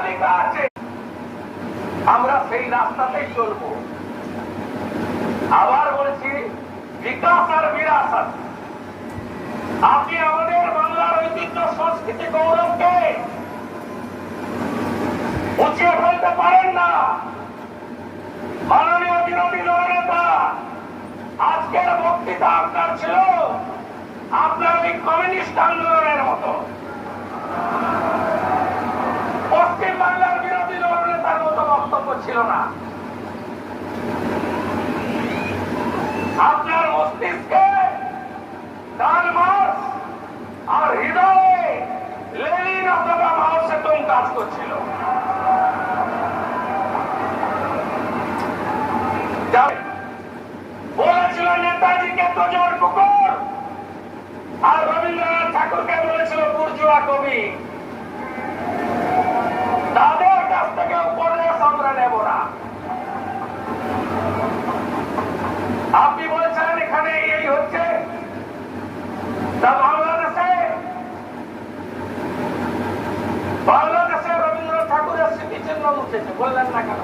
তালিকা আছে, আমরা সেই রাস্তাতেই চলবো। আবার বলছি, বিকাশ আর বিরাসত। আপনি আমাদের বাংলার ঐতিহ্য, সংস্কৃতি, গৌরবকে উঠিয়ে ফেলতে পারেন না। মাননীয় বিরোধী দলনেতা, আজকের বক্তৃতা আপনার ছিল আপনার ওই কমিউনিস্ট আন্দোলনের মতো, পশ্চিম বাংলার বিরোধী দলনেতার মতো বক্তব্য ছিল না। আপনার মস্তিষ্কে, ডান মার্ক্স আর হৃদয়ে লেনিন অথবা মাও সেতুং কাজ করছিল। বলেছিল নেতাজিকে তোজোর কুকুর, আর রবীন্দ্রনাথ ঠাকুরকে বলেছিল বুর্জুয়া কবি। তাদের কাছ থেকে উপদেশ আমরা নেব না। আপনি বলেছেন এখানে এই হচ্ছে, তা বাংলাদেশে রবীন্দ্রনাথ ঠাকুরের স্মৃতিচিহ্ন উঠেছে, বললেন না কেন?